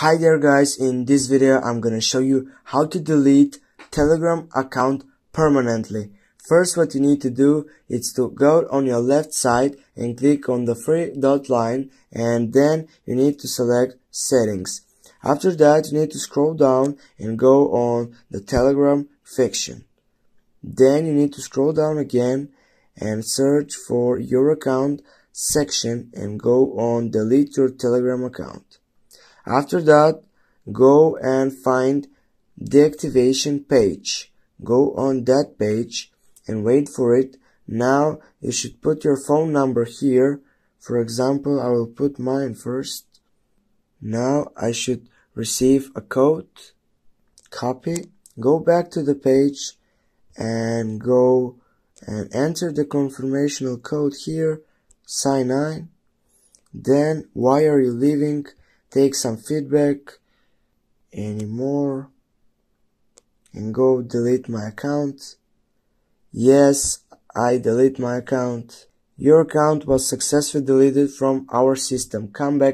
Hi there guys, in this video I'm gonna show you how to delete Telegram account permanently. First, what you need to do is to go on your left side and click on the three dot line, and then you need to select settings. After that, you need to scroll down and go on the Telegram section. Then you need to scroll down again and search for your account section and go on delete your Telegram account. After that, go and find the activation page. Go on that page and wait for it. Now you should put your phone number here. For example, I will put mine first. Now I should receive a code. Copy. Go back to the page and go and enter the confirmational code here. Sign in. Then, why are you leaving? Take some feedback, anymore, and go delete my account. Yes, I delete my account. Your account was successfully deleted from our system. Come back